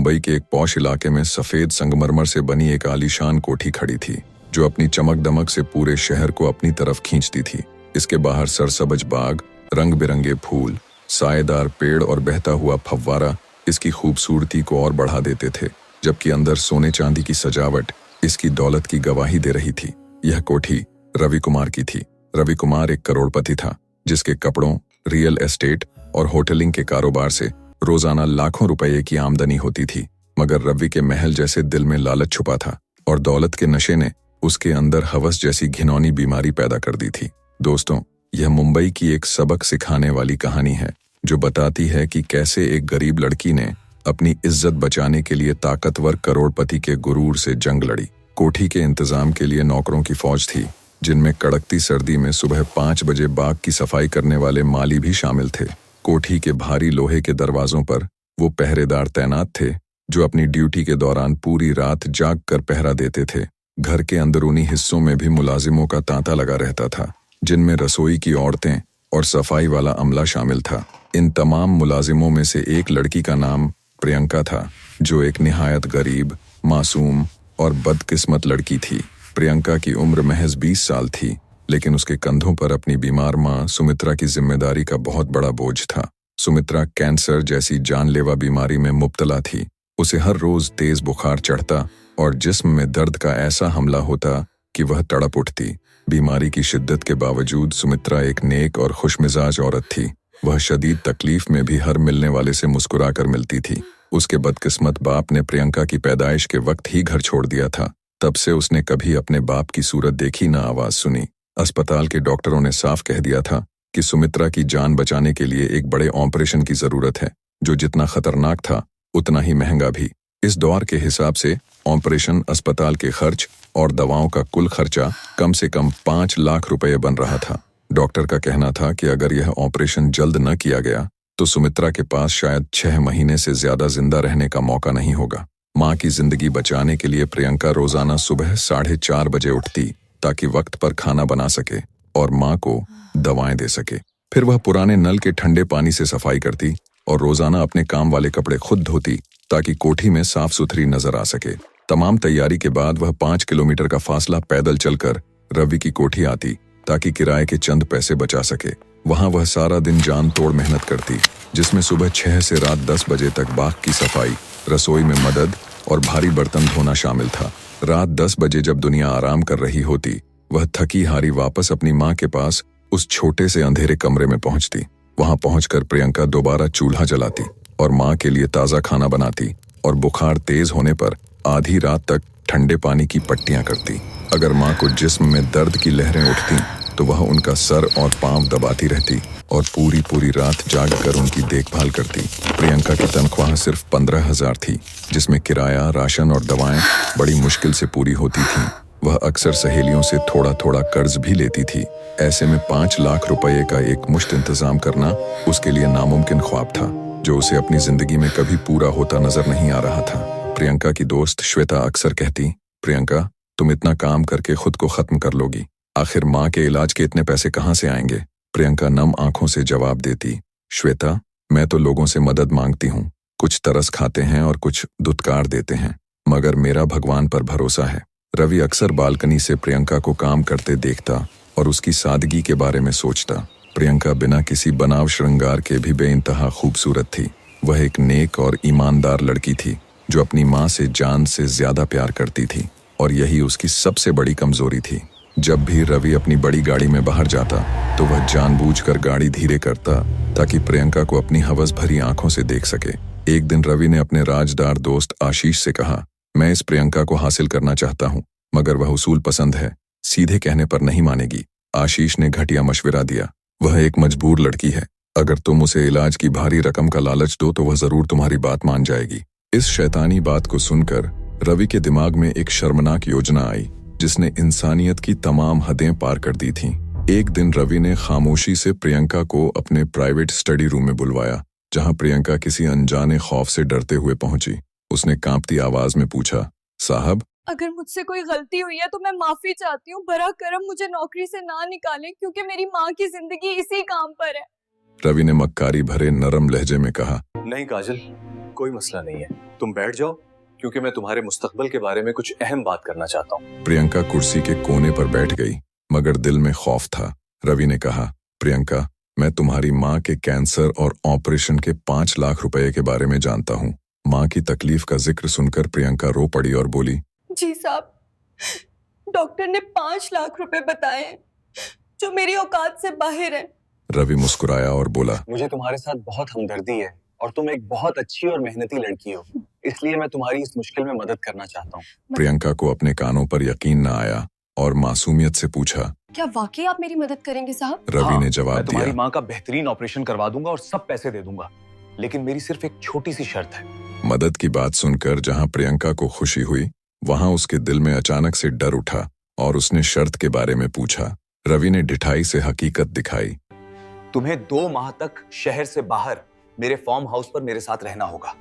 मुंबई के एक पॉश इलाके में सफेद संगमरमर से बनी एक आलीशान कोठी खड़ी थी, जो अपनी चमक दमक से पूरे शहर को अपनी तरफ खींचती थी। इसके बाहर सरसब्ज बाग, रंग बिरंगे फूल, साएदार पेड़ और बहता हुआ फव्वारा इसकी खूबसूरती को और बढ़ा देते थे, जबकि अंदर सोने चांदी की सजावट इसकी दौलत की गवाही दे रही थी। यह कोठी रवि कुमार की थी। रवि कुमार एक करोड़पति था, जिसके कपड़ों, रियल एस्टेट और होटलिंग के कारोबार से रोजाना लाखों रुपए की आमदनी होती थी। मगर रवि के महल जैसे दिल में लालच छुपा था और दौलत के नशे ने उसके अंदर हवस जैसी घिनौनी बीमारी पैदा कर दी थी। दोस्तों, यह मुंबई की एक सबक सिखाने वाली कहानी है, जो बताती है कि कैसे एक गरीब लड़की ने अपनी इज्जत बचाने के लिए ताकतवर करोड़पति के गुरूर से जंग लड़ी। कोठी के इंतजाम के लिए नौकरों की फौज थी, जिनमें कड़कती सर्दी में सुबह 5 बजे बाग की सफाई करने वाले माली भी शामिल थे। कोठी के भारी लोहे के दरवाजों पर वो पहरेदार तैनात थे, जो अपनी ड्यूटी के दौरान पूरी रात जाग कर पहरा देते थे। घर के अंदरूनी हिस्सों में भी मुलाजिमों का तांता लगा रहता था, जिनमें रसोई की औरतें और सफाई वाला अमला शामिल था। इन तमाम मुलाजिमों में से एक लड़की का नाम प्रियंका था, जो एक निहायत गरीब, मासूम और बदकिस्मत लड़की थी। प्रियंका की उम्र महज 20 साल थी, लेकिन उसके कंधों पर अपनी बीमार मां सुमित्रा की जिम्मेदारी का बहुत बड़ा बोझ था। सुमित्रा कैंसर जैसी जानलेवा बीमारी में मुब्तला थी। उसे हर रोज तेज बुखार चढ़ता और जिस्म में दर्द का ऐसा हमला होता कि वह तड़प उठती। बीमारी की शिद्दत के बावजूद सुमित्रा एक नेक और खुशमिजाज औरत थी। वह शदीद तकलीफ में भी हर मिलने वाले से मुस्कुराकर मिलती थी। उसके बदकिस्मत बाप ने प्रियंका की पैदाइश के वक्त ही घर छोड़ दिया था। तब से उसने कभी अपने बाप की सूरत देखी न आवाज सुनी। अस्पताल के डॉक्टरों ने साफ कह दिया था कि सुमित्रा की जान बचाने के लिए एक बड़े ऑपरेशन की जरूरत है, जो जितना खतरनाक था उतना ही महंगा भी। इस दौर के हिसाब से ऑपरेशन, अस्पताल के खर्च और दवाओं का कुल खर्चा कम से कम 5 लाख रुपए बन रहा था। डॉक्टर का कहना था कि अगर यह ऑपरेशन जल्द न किया गया तो सुमित्रा के पास शायद 6 महीने से ज्यादा जिंदा रहने का मौका नहीं होगा। माँ की जिंदगी बचाने के लिए प्रियंका रोजाना सुबह 4:30 बजे उठती, ताकि वक्त पर खाना बना सके और माँ को दवाएं दे सके। फिर वह पुराने नल के ठंडे पानी से सफाई करती और रोजाना अपने काम वाले कपड़े खुद धोती, ताकि कोठी में साफ सुथरी नजर आ सके। तमाम तैयारी के बाद वह 5 किलोमीटर का फासला पैदल चलकर रवि की कोठी आती, ताकि किराए के चंद पैसे बचा सके। वहां वह सारा दिन जान तोड़ मेहनत करती, जिसमें सुबह 6 से रात 10 बजे तक बाग की सफाई, रसोई में मदद और भारी बर्तन धोना शामिल था। रात 10 बजे जब दुनिया आराम कर रही होती, वह थकी हारी वापस अपनी माँ के पास उस छोटे से अंधेरे कमरे में पहुंचती। वहां पहुंचकर प्रियंका दोबारा चूल्हा जलाती और माँ के लिए ताज़ा खाना बनाती और बुखार तेज होने पर आधी रात तक ठंडे पानी की पट्टियां करती। अगर माँ को जिस्म में दर्द की लहरें उठती तो वह उनका सर और पांव दबाती रहती और पूरी रात जाग कर उनकी देखभाल करती। प्रियंका की तनख्वाह सिर्फ 15,000 थी, जिसमें किराया, राशन और दवाएं बड़ी मुश्किल से पूरी होती थीं। वह अक्सर सहेलियों से थोड़ा थोड़ा कर्ज भी लेती थी। ऐसे में 5 लाख रुपए का एक मुश्त इंतजाम करना उसके लिए नामुमकिन ख्वाब था, जो उसे अपनी जिंदगी में कभी पूरा होता नजर नहीं आ रहा था। प्रियंका की दोस्त श्वेता अक्सर कहती, प्रियंका, तुम इतना काम करके खुद को खत्म कर लोगी, आखिर माँ के इलाज के इतने पैसे कहाँ से आएंगे? प्रियंका नम आंखों से जवाब देती, श्वेता, मैं तो लोगों से मदद मांगती हूँ। कुछ तरस खाते हैं और कुछ दुत्कार देते हैं, मगर मेरा भगवान पर भरोसा है। रवि अक्सर बालकनी से प्रियंका को काम करते देखता और उसकी सादगी के बारे में सोचता। प्रियंका बिना किसी बनाव श्रृंगार के भी बेइंतहा खूबसूरत थी। वह एक नेक और ईमानदार लड़की थी, जो अपनी माँ से जान से ज्यादा प्यार करती थी, और यही उसकी सबसे बड़ी कमजोरी थी। जब भी रवि अपनी बड़ी गाड़ी में बाहर जाता तो वह जानबूझकर गाड़ी धीरे करता, ताकि प्रियंका को अपनी हवस भरी आंखों से देख सके। एक दिन रवि ने अपने राजदार दोस्त आशीष से कहा, मैं इस प्रियंका को हासिल करना चाहता हूँ, मगर वह उसूल पसंद है, सीधे कहने पर नहीं मानेगी। आशीष ने घटिया मशविरा दिया, वह एक मजबूर लड़की है, अगर तुम उसे इलाज की भारी रकम का लालच दो तो वह जरूर तुम्हारी बात मान जाएगी। इस शैतानी बात को सुनकर रवि के दिमाग में एक शर्मनाक योजना आई, जिसने इंसानियत की तमाम हदें पार कर दी थीं। एक दिन रवि ने खामोशी से प्रियंका को अपने प्राइवेट स्टडी रूम में बुलवाया, जहां प्रियंका किसी अनजाने खौफ से डरते हुए पहुंची। उसने कांपती आवाज में पूछा, साहब, अगर मुझसे कोई गलती हुई है तो मैं माफी चाहती हूँ। बरा करम मुझे नौकरी से ना निकालें, क्योंकि मेरी माँ की जिंदगी इसी काम पर है। रवि ने मक्कारी भरे नरम लहजे में कहा। नहीं काजल, कोई मसला नहीं है, तुम बैठ जाओ, क्योंकि मैं तुम्हारे मुस्तकबिल के बारे में कुछ अहम बात करना चाहता हूँ। प्रियंका कुर्सी के कोने पर बैठ गई, मगर दिल में खौफ था। रवि ने कहा, प्रियंका, मैं तुम्हारी माँ के कैंसर और ऑपरेशन के 5 लाख रुपए के बारे में जानता हूँ। माँ की तकलीफ का जिक्र सुनकर प्रियंका रो पड़ी और बोली, जी साहब, डॉक्टर ने 5 लाख रुपए बताए हैं, जो मेरी औकात से बाहर है। रवि मुस्कुराया और बोला, मुझे तुम्हारे साथ बहुत हमदर्दी है और तुम एक बहुत अच्छी और मेहनती लड़की हो, इसलिए मैं तुम्हारी इस मुश्किल में मदद करना चाहता हूँ। प्रियंका को अपने कानों पर यकीन न आया और मासूमियत से पूछा, क्या वाकई आप मेरी मदद करेंगे साहब? रवि ने जवाब मैं तुम्हारी दिया, माँ का बेहतरीन ऑपरेशन करवा दूंगा और सब पैसे दे दूंगा, लेकिन मेरी सिर्फ एक छोटी सी शर्त है। मदद की बात सुनकर जहां प्रियंका को खुशी हुई, वहां उसके दिल में अचानक से डर उठा और उसने शर्त के बारे में पूछा। रवि ने ढिठाई से हकीकत दिखाई। तुम्हें 2 माह तक शहर से बाहर मेरे फार्म हाउस पर मेरे साथ रहना होगा।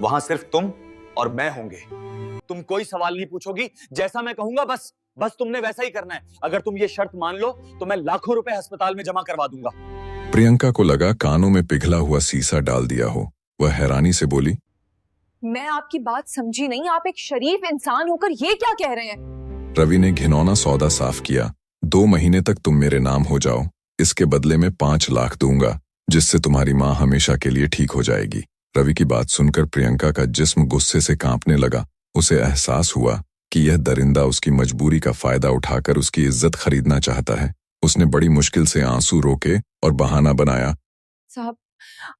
वहां सिर्फ तुम और मैं होंगे। तुम कोई सवाल नहीं पूछोगी, जैसा मैं कहूंगा बस तुमने वैसा ही करना है। अगर तुम ये शर्त मान लो तो मैं लाखों रुपए अस्पताल में जमा करवा दूंगा। प्रियंका को लगा कानों में पिघला हुआ सीसा डाल दिया हो। वह हैरानी से बोली, मैं आपकी बात समझी नहीं, आप एक शरीफ इंसान होकर ये क्या कह रहे हैं? रवि ने घिनौना सौदा साफ किया। 2 महीने तक तुम मेरे नाम हो जाओ, इसके बदले में 5 लाख दूंगा, जिससे तुम्हारी माँ हमेशा के लिए ठीक हो जाएगी। रवि की बात सुनकर प्रियंका का जिस्म गुस्से से कांपने लगा। उसे एहसास हुआ कि यह दरिंदा उसकी मजबूरी का फायदा उठाकर उसकी इज्जत खरीदना चाहता है। उसने बड़ी मुश्किल से आंसू रोके और बहाना बनाया, साहब,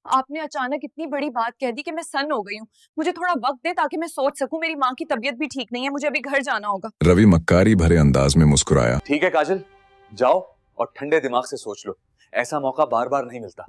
आपने अचानक इतनी बड़ी बात कह दी कि मैं सन्न हो गई हूँ। मुझे थोड़ा वक्त दें ताकि मैं सोच सकूं। मेरी माँ की तबीयत भी ठीक नहीं है, मुझे अभी घर जाना होगा। रवि मक्कारी भरे अंदाज में मुस्कुराया। ठीक है काजल, जाओ और ठंडे दिमाग से सोच लो, ऐसा मौका बार बार नहीं मिलता।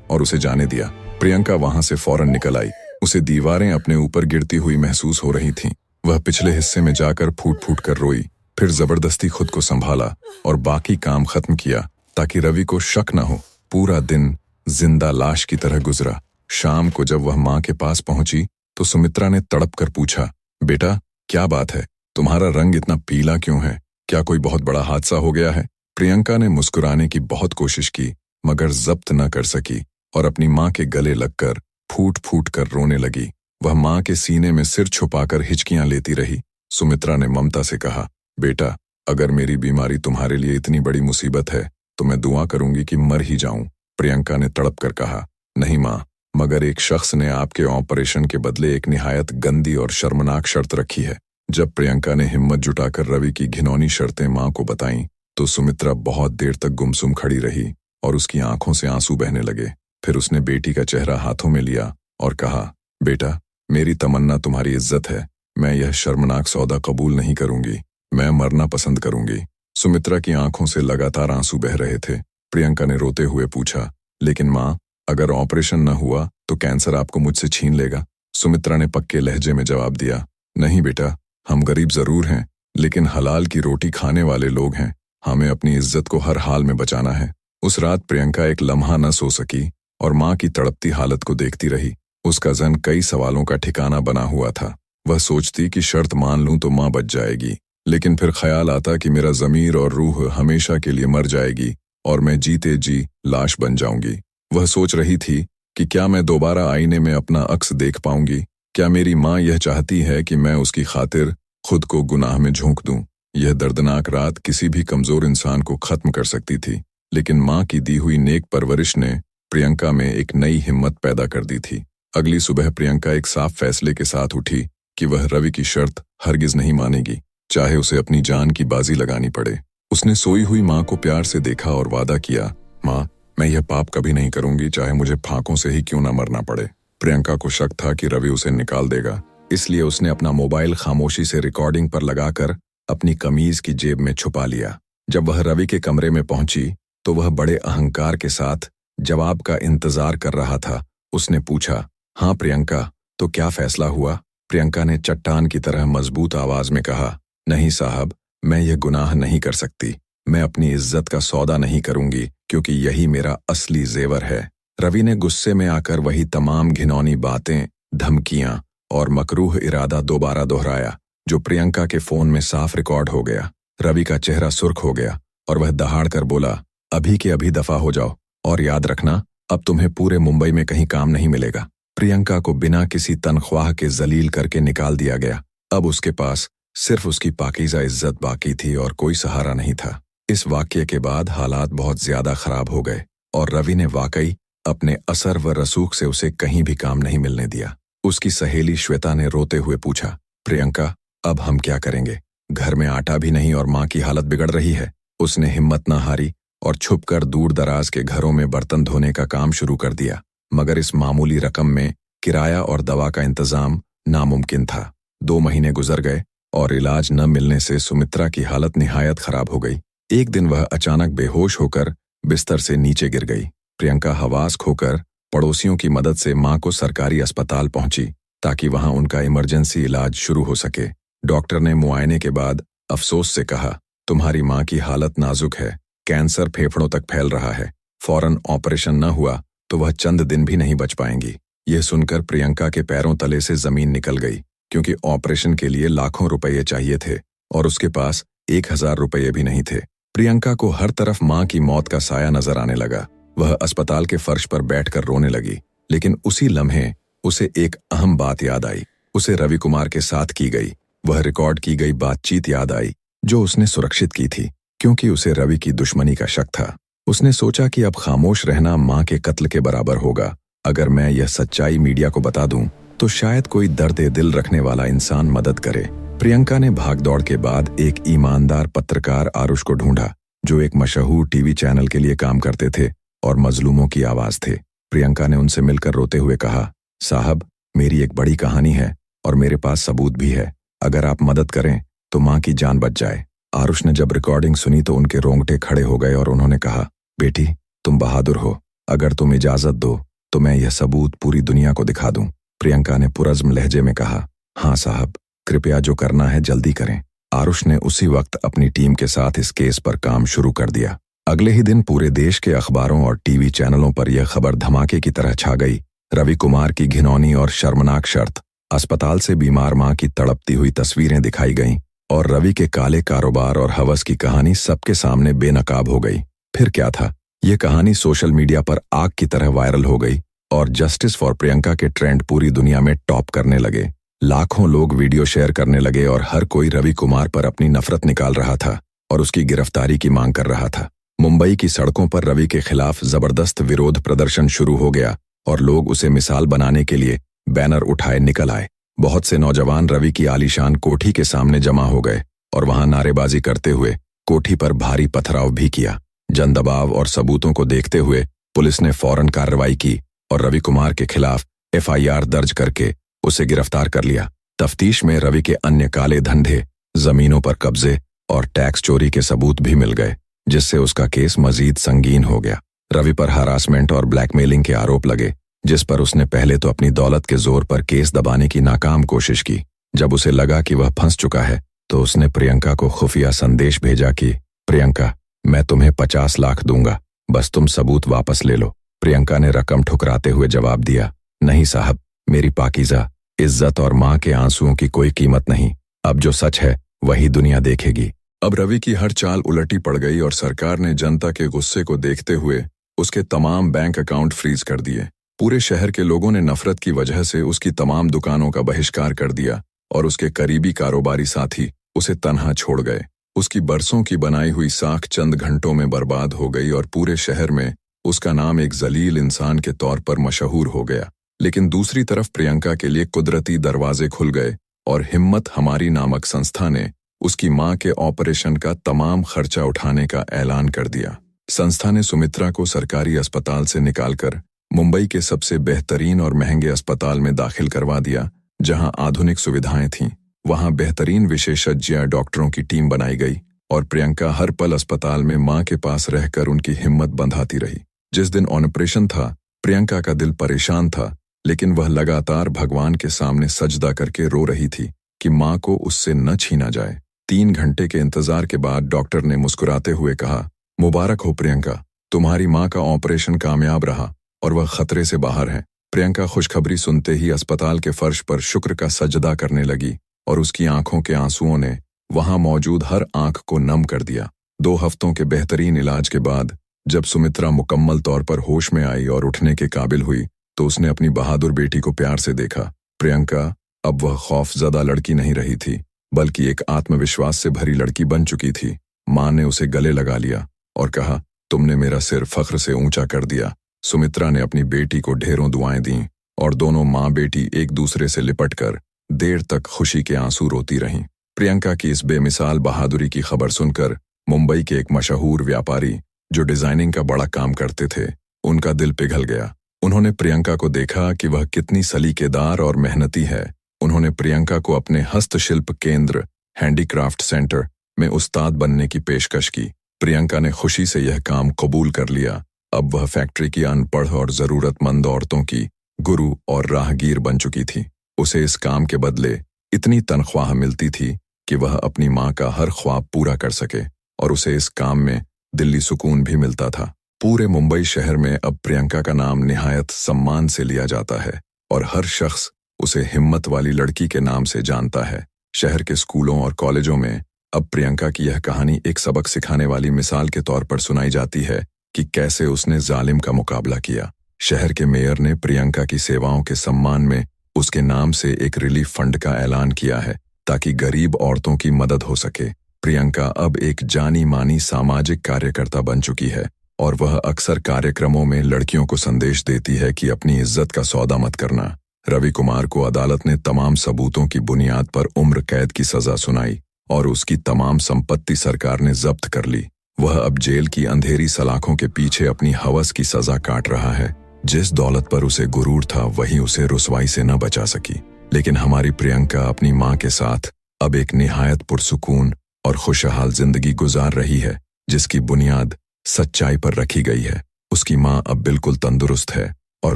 और उसे जाने दिया। प्रियंका वहां से फौरन निकल आई। उसे दीवारें अपने ऊपर गिरती हुई महसूस हो रही थीं। वह पिछले हिस्से में जाकर फूट फूट कर रोई, फिर जबरदस्ती खुद को संभाला और बाकी काम खत्म किया ताकि रवि को शक न हो। पूरा दिन जिंदा लाश की तरह गुजरा। शाम को जब वह माँ के पास पहुंची तो सुमित्रा ने तड़प कर पूछा, बेटा क्या बात है, तुम्हारा रंग इतना पीला क्यों है? क्या कोई बहुत बड़ा हादसा हो गया है? प्रियंका ने मुस्कुराने की बहुत कोशिश की, मगर जब्त न कर सकी और अपनी माँ के गले लगकर फूट फूट कर रोने लगी। वह माँ के सीने में सिर छुपाकर हिचकियां लेती रही। सुमित्रा ने ममता से कहा, बेटा अगर मेरी बीमारी तुम्हारे लिए इतनी बड़ी मुसीबत है तो मैं दुआ करूंगी कि मर ही जाऊं। प्रियंका ने तड़प कर कहा, नहीं माँ, मगर एक शख्स ने आपके ऑपरेशन के बदले एक निहायत गंदी और शर्मनाक शर्त रखी है। जब प्रियंका ने हिम्मत जुटाकर रवि की घिनौनी शर्तें माँ को बताईं तो सुमित्रा बहुत देर तक गुमसुम खड़ी रही और उसकी आंखों से आंसू बहने लगे। फिर उसने बेटी का चेहरा हाथों में लिया और कहा, बेटा मेरी तमन्ना तुम्हारी इज्जत है, मैं यह शर्मनाक सौदा कबूल नहीं करूंगी, मैं मरना पसंद करूंगी। सुमित्रा की आंखों से लगातार आंसू बह रहे थे। प्रियंका ने रोते हुए पूछा, लेकिन माँ अगर ऑपरेशन न हुआ तो कैंसर आपको मुझसे छीन लेगा? सुमित्रा ने पक्के लहजे में जवाब दिया, नहीं बेटा, हम गरीब जरूर हैं लेकिन हलाल की रोटी खाने वाले लोग हैं, हमें अपनी इज्जत को हर हाल में बचाना है। उस रात प्रियंका एक लम्हा न सो सकी और माँ की तड़पती हालत को देखती रही। उसका जहन कई सवालों का ठिकाना बना हुआ था। वह सोचती कि शर्त मान लूं तो माँ बच जाएगी, लेकिन फिर ख्याल आता कि मेरा ज़मीर और रूह हमेशा के लिए मर जाएगी और मैं जीते जी लाश बन जाऊंगी। वह सोच रही थी कि क्या मैं दोबारा आईने में अपना अक्स देख पाऊंगी? क्या मेरी माँ यह चाहती है कि मैं उसकी खातिर खुद को गुनाह में झोंक दूं? यह दर्दनाक रात किसी भी कमजोर इंसान को खत्म कर सकती थी, लेकिन माँ की दी हुई नेक परवरिश ने प्रियंका में एक नई हिम्मत पैदा कर दी थी। अगली सुबह प्रियंका एक साफ फैसले के साथ उठी कि वह रवि की शर्त हरगिज नहीं मानेगी, चाहे उसे अपनी जान की बाजी लगानी पड़े। उसने सोई हुई माँ को प्यार से देखा और वादा किया, माँ मैं यह पाप कभी नहीं करूंगी, चाहे मुझे फांकों से ही क्यों ना मरना पड़े। प्रियंका को शक था कि रवि उसे निकाल देगा, इसलिए उसने अपना मोबाइल खामोशी से रिकॉर्डिंग पर लगाकर अपनी कमीज की जेब में छुपा लिया। जब वह रवि के कमरे में पहुंची तो वह बड़े अहंकार के साथ जवाब का इंतजार कर रहा था। उसने पूछा, हाँ प्रियंका, तो क्या फैसला हुआ? प्रियंका ने चट्टान की तरह मजबूत आवाज में कहा, नहीं साहब, मैं यह गुनाह नहीं कर सकती, मैं अपनी इज्जत का सौदा नहीं करूंगी क्योंकि यही मेरा असली जेवर है। रवि ने गुस्से में आकर वही तमाम घिनौनी बातें, धमकियां और मकरूह इरादा दोबारा दोहराया जो प्रियंका के फोन में साफ रिकॉर्ड हो गया। रवि का चेहरा सुर्ख हो गया और वह दहाड़ कर बोला, अभी के अभी दफा हो जाओ और याद रखना अब तुम्हें पूरे मुंबई में कहीं काम नहीं मिलेगा। प्रियंका को बिना किसी तनख्वाह के जलील करके निकाल दिया गया। अब उसके पास सिर्फ उसकी पाकीज़ा इज्जत बाकी थी और कोई सहारा नहीं था। इस वाकये के बाद हालात बहुत ज्यादा खराब हो गए और रवि ने वाकई अपने असर व रसूख से उसे कहीं भी काम नहीं मिलने दिया। उसकी सहेली श्वेता ने रोते हुए पूछा, प्रियंका, अब हम क्या करेंगे? घर में आटा भी नहीं और माँ की हालत बिगड़ रही है। उसने हिम्मत न हारी और छुपकर दूर दराज के घरों में बर्तन धोने का काम शुरू कर दिया, मगर इस मामूली रकम में किराया और दवा का इंतजाम नामुमकिन था। 2 महीने गुजर गए और इलाज न मिलने से सुमित्रा की हालत निहायत खराब हो गई। एक दिन वह अचानक बेहोश होकर बिस्तर से नीचे गिर गई। प्रियंका हवास खोकर पड़ोसियों की मदद से मां को सरकारी अस्पताल पहुंची ताकि वहां उनका इमरजेंसी इलाज शुरू हो सके। डॉक्टर ने मुआयने के बाद अफसोस से कहा, तुम्हारी मां की हालत नाजुक है, कैंसर फेफड़ों तक फैल रहा है। फौरन ऑपरेशन न हुआ तो वह चंद दिन भी नहीं बच पाएंगी। यह सुनकर प्रियंका के पैरों तले से जमीन निकल गई, क्योंकि ऑपरेशन के लिए लाखों रुपये चाहिए थे और उसके पास 1000 रुपये भी नहीं थे। प्रियंका को हर तरफ मां की मौत का साया नजर आने लगा। वह अस्पताल के फर्श पर बैठकर रोने लगी, लेकिन उसी लम्हे उसे एक अहम बात याद आई। उसे रवि कुमार के साथ की गई वह रिकॉर्ड की गई बातचीत याद आई जो उसने सुरक्षित की थी, क्योंकि उसे रवि की दुश्मनी का शक था। उसने सोचा कि अब खामोश रहना मां के कत्ल के बराबर होगा। अगर मैं यह सच्चाई मीडिया को बता दूं तो शायद कोई दर्द दिल रखने वाला इंसान मदद करे। प्रियंका ने भागदौड़ के बाद एक ईमानदार पत्रकार आरुष को ढूंढा, जो एक मशहूर टीवी चैनल के लिए काम करते थे और मजलूमों की आवाज थे। प्रियंका ने उनसे मिलकर रोते हुए कहा, साहब, मेरी एक बड़ी कहानी है और मेरे पास सबूत भी है। अगर आप मदद करें तो मां की जान बच जाए। आरुष ने जब रिकॉर्डिंग सुनी तो उनके रोंगटे खड़े हो गए और उन्होंने कहा, बेटी, तुम बहादुर हो। अगर तुम इजाजत दो तो मैं यह सबूत पूरी दुनिया को दिखा दूं। प्रियंका ने पुरज़्म लहजे में कहा, हाँ साहब, कृपया जो करना है जल्दी करें। आरुष ने उसी वक्त अपनी टीम के साथ इस केस पर काम शुरू कर दिया। अगले ही दिन पूरे देश के अखबारों और टीवी चैनलों पर यह खबर धमाके की तरह छा गई। रवि कुमार की घिनौनी और शर्मनाक शर्त, अस्पताल से बीमार मां की तड़पती हुई तस्वीरें दिखाई गईं और रवि के काले कारोबार और हवस की कहानी सबके सामने बेनकाब हो गई। फिर क्या था, यह कहानी सोशल मीडिया पर आग की तरह वायरल हो गई और जस्टिस फॉर प्रियंका के ट्रेंड पूरी दुनिया में टॉप करने लगे। लाखों लोग वीडियो शेयर करने लगे और हर कोई रवि कुमार पर अपनी नफरत निकाल रहा था और उसकी गिरफ्तारी की मांग कर रहा था। मुंबई की सड़कों पर रवि के खिलाफ जबरदस्त विरोध प्रदर्शन शुरू हो गया और लोग उसे मिसाल बनाने के लिए बैनर उठाए निकल आए। बहुत से नौजवान रवि की आलीशान कोठी के सामने जमा हो गए और वहां नारेबाजी करते हुए कोठी पर भारी पथराव भी किया। जन दबाव और सबूतों को देखते हुए पुलिस ने फौरन कार्रवाई की और रवि कुमार के खिलाफ FIR दर्ज करके उसे गिरफ्तार कर लिया। तफ्तीश में रवि के अन्य काले धंधे, जमीनों पर कब्जे और टैक्स चोरी के सबूत भी मिल गए, जिससे उसका केस मजीद संगीन हो गया। रवि पर हरासमेंट और ब्लैकमेलिंग के आरोप लगे, जिस पर उसने पहले तो अपनी दौलत के जोर पर केस दबाने की नाकाम कोशिश की। जब उसे लगा कि वह फंस चुका है तो उसने प्रियंका को खुफिया संदेश भेजा कि प्रियंका, मैं तुम्हें 50 लाख दूंगा, बस तुम सबूत वापस ले लो। प्रियंका ने रकम ठुकराते हुए जवाब दिया, नहीं साहब, मेरी पाकीज़ा इज्जत और मां के आंसुओं की कोई कीमत नहीं। अब जो सच है वही दुनिया देखेगी। अब रवि की हर चाल उलटी पड़ गई और सरकार ने जनता के गुस्से को देखते हुए उसके तमाम बैंक अकाउंट फ्रीज कर दिए। पूरे शहर के लोगों ने नफरत की वजह से उसकी तमाम दुकानों का बहिष्कार कर दिया और उसके करीबी कारोबारी साथी उसे तन्हा छोड़ गए। उसकी बरसों की बनाई हुई साख चंद घंटों में बर्बाद हो गई और पूरे शहर में उसका नाम एक जलील इंसान के तौर पर मशहूर हो गया। लेकिन दूसरी तरफ प्रियंका के लिए कुदरती दरवाजे खुल गए और हिम्मत हमारी नामक संस्था ने उसकी मां के ऑपरेशन का तमाम खर्चा उठाने का ऐलान कर दिया। संस्था ने सुमित्रा को सरकारी अस्पताल से निकालकर मुंबई के सबसे बेहतरीन और महंगे अस्पताल में दाखिल करवा दिया, जहां आधुनिक सुविधाएं थीं। वहां बेहतरीन विशेषज्ञ डॉक्टरों की टीम बनाई गई और प्रियंका हर पल अस्पताल में मां के पास रहकर उनकी हिम्मत बंधाती रही। जिस दिन ऑपरेशन था, प्रियंका का दिल परेशान था, लेकिन वह लगातार भगवान के सामने सजदा करके रो रही थी कि मां को उससे न छीना जाए। 3 घंटे के इंतजार के बाद डॉक्टर ने मुस्कुराते हुए कहा, मुबारक हो प्रियंका, तुम्हारी मां का ऑपरेशन कामयाब रहा और वह खतरे से बाहर है। प्रियंका खुशखबरी सुनते ही अस्पताल के फर्श पर शुक्र का सजदा करने लगी और उसकी आंखों के आंसुओं ने वहां मौजूद हर आंख को नम कर दिया। 2 हफ्तों के बेहतरीन इलाज के बाद जब सुमित्रा मुकम्मल तौर पर होश में आई और उठने के काबिल हुई तो उसने अपनी बहादुर बेटी को प्यार से देखा। प्रियंका अब वह खौफजदा लड़की नहीं रही थी, बल्कि एक आत्मविश्वास से भरी लड़की बन चुकी थी। माँ ने उसे गले लगा लिया और कहा, तुमने मेरा सिर फख्र से ऊंचा कर दिया। सुमित्रा ने अपनी बेटी को ढेरों दुआएं दी और दोनों माँ बेटी एक दूसरे से लिपटकर देर तक खुशी के आंसू रोती रहीं। प्रियंका की इस बेमिसाल बहादुरी की खबर सुनकर मुंबई के एक मशहूर व्यापारी जो डिजाइनिंग का बड़ा काम करते थे, उनका दिल पिघल गया। उन्होंने प्रियंका को देखा कि वह कितनी सलीकेदार और मेहनती है। उन्होंने प्रियंका को अपने हस्तशिल्प केंद्र हैंडीक्राफ्ट सेंटर में उस्ताद बनने की पेशकश की। प्रियंका ने खुशी से यह काम कबूल कर लिया। अब वह फैक्ट्री की अनपढ़ और जरूरतमंद औरतों की गुरु और राहगीर बन चुकी थी। उसे इस काम के बदले इतनी तनख्वाह मिलती थी कि वह अपनी माँ का हर ख्वाब पूरा कर सके, और उसे इस काम में दिल्ली सुकून भी मिलता था। पूरे मुंबई शहर में अब प्रियंका का नाम निहायत सम्मान से लिया जाता है और हर शख्स उसे हिम्मत वाली लड़की के नाम से जानता है। शहर के स्कूलों और कॉलेजों में अब प्रियंका की यह कहानी एक सबक सिखाने वाली मिसाल के तौर पर सुनाई जाती है कि कैसे उसने जालिम का मुकाबला किया। शहर के मेयर ने प्रियंका की सेवाओं के सम्मान में उसके नाम से एक रिलीफ फंड का ऐलान किया है ताकि गरीब औरतों की मदद हो सके। प्रियंका अब एक जानी मानी सामाजिक कार्यकर्ता बन चुकी है और वह अक्सर कार्यक्रमों में लड़कियों को संदेश देती है कि अपनी इज्जत का सौदा मत करना। रवि कुमार को अदालत ने तमाम सबूतों की बुनियाद पर उम्र कैद की सजा सुनाई और उसकी तमाम संपत्ति सरकार ने जब्त कर ली। वह अब जेल की अंधेरी सलाखों के पीछे अपनी हवस की सजा काट रहा है। जिस दौलत पर उसे गुरूर था वही उसे रुसवाई से न बचा सकी। लेकिन हमारी प्रियंका अपनी माँ के साथ अब एक निहायत पुरसुकून और खुशहाल जिंदगी गुजार रही है, जिसकी बुनियाद सच्चाई पर रखी गई है। उसकी माँ अब बिल्कुल तंदुरुस्त है और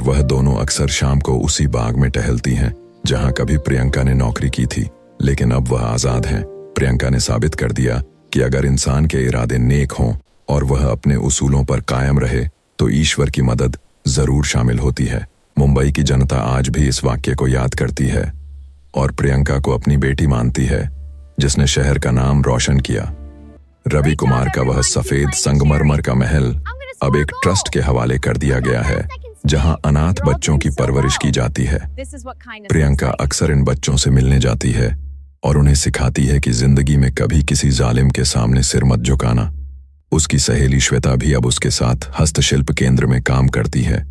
वह दोनों अक्सर शाम को उसी बाग में टहलती हैं जहां कभी प्रियंका ने नौकरी की थी। लेकिन अब वह आजाद हैं। प्रियंका ने साबित कर दिया कि अगर इंसान के इरादे नेक हों और वह अपने उसूलों पर कायम रहे तो ईश्वर की मदद जरूर शामिल होती है। मुंबई की जनता आज भी इस वाक्य को याद करती है और प्रियंका को अपनी बेटी मानती है जिसने शहर का नाम रोशन किया। रवि कुमार का वह सफेद संगमरमर का महल अब एक ट्रस्ट के हवाले कर दिया गया है जहां अनाथ बच्चों की परवरिश की जाती है। प्रियंका अक्सर इन बच्चों से मिलने जाती है और उन्हें सिखाती है कि जिंदगी में कभी किसी जालिम के सामने सिर मत झुकाना। उसकी सहेली श्वेता भी अब उसके साथ हस्तशिल्प केंद्र में काम करती है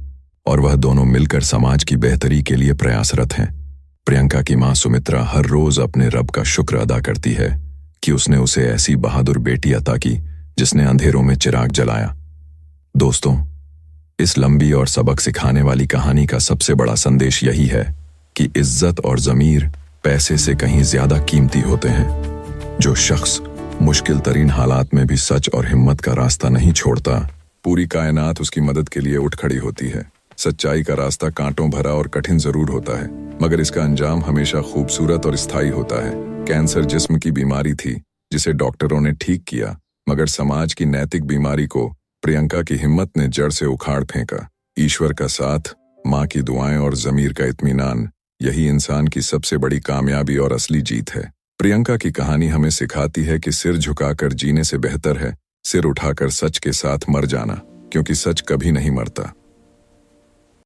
और वह दोनों मिलकर समाज की बेहतरी के लिए प्रयासरत हैं। प्रियंका की मां सुमित्रा हर रोज अपने रब का शुक्र अदा करती है कि उसने उसे ऐसी बहादुर बेटी अता की जिसने अंधेरों में चिराग जलाया। दोस्तों, इस लंबी और सबक सिखाने वाली कहानी का सबसे बड़ा संदेश यही है कि इज्जत और ज़मीर पैसे से कहीं ज्यादा कीमती होते हैं। जो शख्स मुश्किल तरीन हालात में भी सच और हिम्मत का रास्ता नहीं छोड़ता, पूरी कायनात उसकी मदद के लिए उठ खड़ी होती है। सच्चाई का रास्ता कांटों भरा और कठिन जरूर होता है, मगर इसका अंजाम हमेशा खूबसूरत और स्थायी होता है। कैंसर जिस्म की बीमारी थी जिसे डॉक्टरों ने ठीक किया, मगर समाज की नैतिक बीमारी को प्रियंका की हिम्मत ने जड़ से उखाड़ फेंका। ईश्वर का साथ, माँ की दुआएं और ज़मीर का इत्मीनान, यही इंसान की सबसे बड़ी कामयाबी और असली जीत है। प्रियंका की कहानी हमें सिखाती है कि सिर झुकाकर जीने से बेहतर है सिर उठाकर सच के साथ मर जाना, क्योंकि सच कभी नहीं मरता।